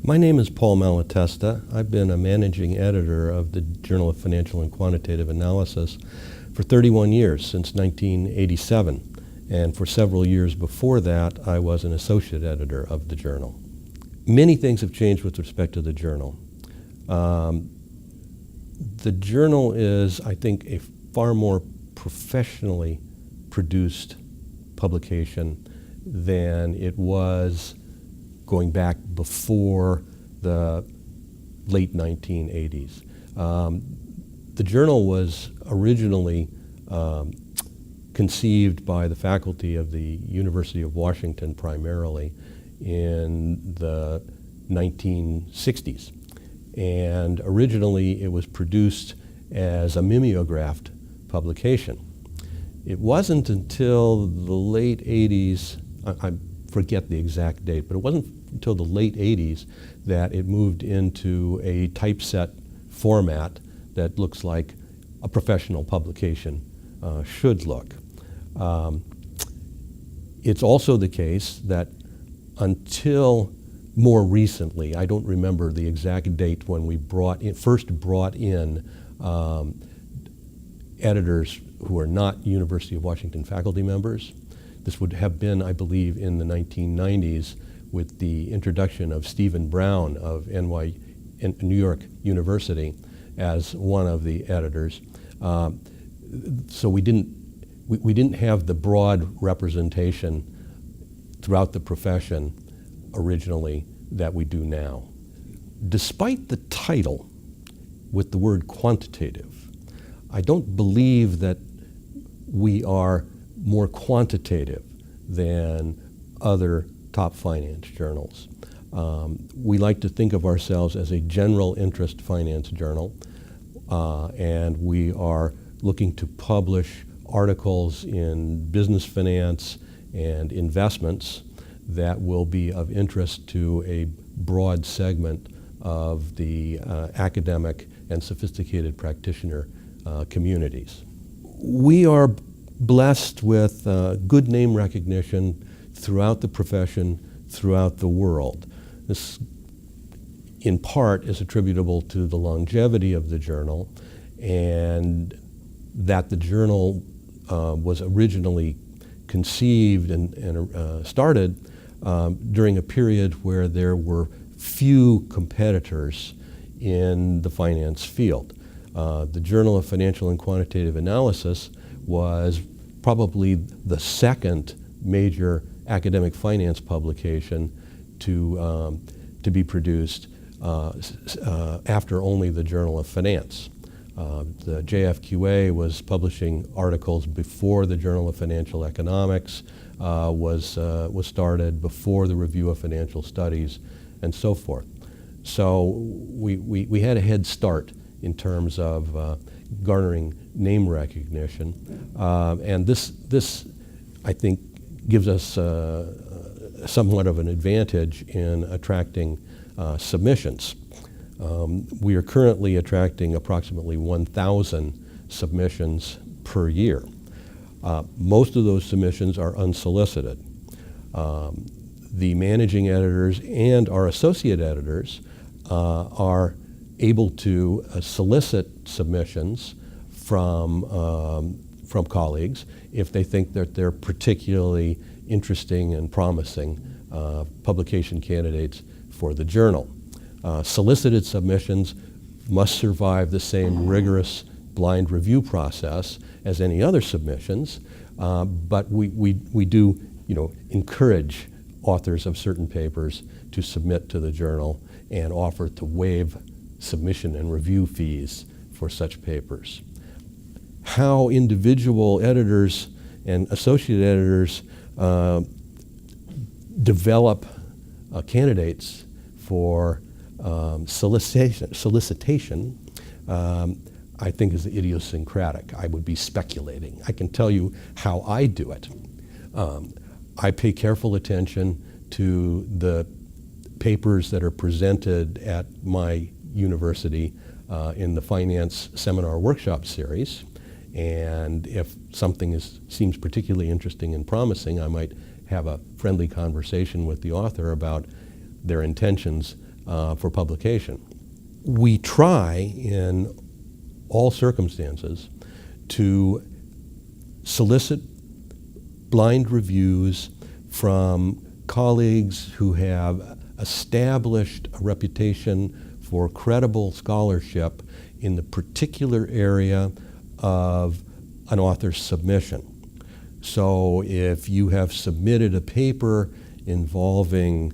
My name is Paul Malatesta. I've been a managing editor of the Journal of Financial and Quantitative Analysis for 31 years, since 1987. And for several years before that, I was an associate editor of the journal. Many things have changed with respect to the journal. The journal is, I think, a far more professionally produced publication than it was going back before the late 1980s. The journal was originally conceived by the faculty of the University of Washington primarily in the 1960s. And originally it was produced as a mimeographed publication. It wasn't until the late 80s, I forget the exact date, but it wasn't until the late 80s that it moved into a typeset format that looks like a professional publication should look. It's also the case that until more recently, I don't remember the exact date when we first brought in editors who are not University of Washington faculty members. This would have been, I believe, in the 1990s with the introduction of Stephen Brown of New York University as one of the editors. So we didn't have the broad representation throughout the profession originally that we do now. Despite the title with the word quantitative, I don't believe that we are more quantitative than other top finance journals. We like to think of ourselves as a general interest finance journal, and we are looking to publish articles in business finance and investments that will be of interest to a broad segment of the academic and sophisticated practitioner communities. We are blessed with good name recognition throughout the profession, throughout the world. This, in part, is attributable to the longevity of the journal, and that the journal was originally conceived and started during a period where there were few competitors in the finance field. The Journal of Financial and Quantitative Analysis was probably the second major academic finance publication to be produced after only the Journal of Finance. The JFQA was publishing articles before the Journal of Financial Economics was started, before the Review of Financial Studies, and so forth. So we had a head start in terms of garnering name recognition, and this I think gives us somewhat of an advantage in attracting submissions. We are currently attracting approximately 1,000 submissions per year. Most of those submissions are unsolicited. The managing editors and our associate editors are able to solicit submissions from colleagues if they think that they're particularly interesting and promising publication candidates for the journal. Solicited submissions must survive the same rigorous blind review process as any other submissions, but we do encourage authors of certain papers to submit to the journal and offer to waive submission and review fees for such papers. How individual editors and associate editors develop candidates for solicitation, I think is idiosyncratic. I would be speculating. I can tell you how I do it. I pay careful attention to the papers that are presented at my university in the finance seminar workshop series, and if something seems particularly interesting and promising, I might have a friendly conversation with the author about their intentions for publication. We try in all circumstances to solicit blind reviews from colleagues who have established a reputation for credible scholarship in the particular area of an author's submission. So if you have submitted a paper involving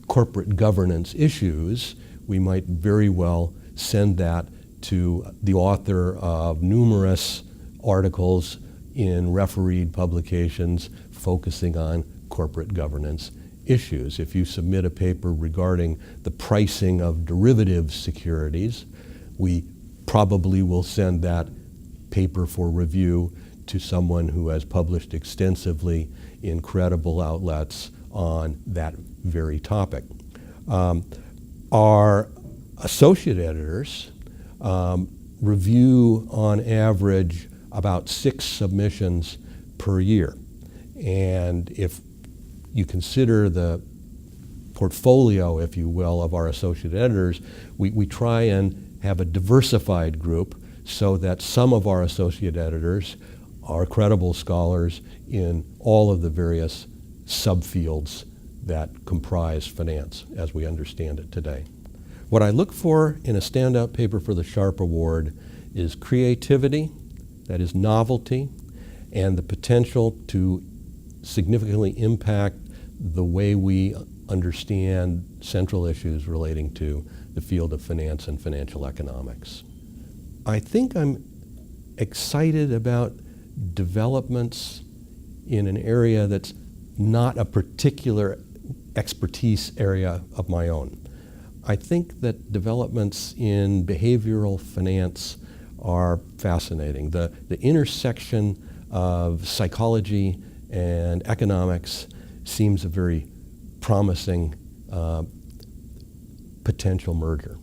corporate governance issues, we might very well send that to the author of numerous articles in refereed publications focusing on corporate governance issues. If you submit a paper regarding the pricing of derivative securities, we probably will send that paper for review to someone who has published extensively in credible outlets on that very topic. Our associate editors review on average about 6 submissions per year. And if you consider the portfolio, if you will, of our associate editors, we try and have a diversified group so that some of our associate editors are credible scholars in all of the various subfields that comprise finance as we understand it today. What I look for in a standout paper for the Sharp Award is creativity, that is novelty, and the potential to significantly impact the way we understand central issues relating to the field of finance and financial economics. I think I'm excited about developments in an area that's not a particular expertise area of my own. I think that developments in behavioral finance are fascinating. The intersection of psychology and economics seems a very promising potential merger.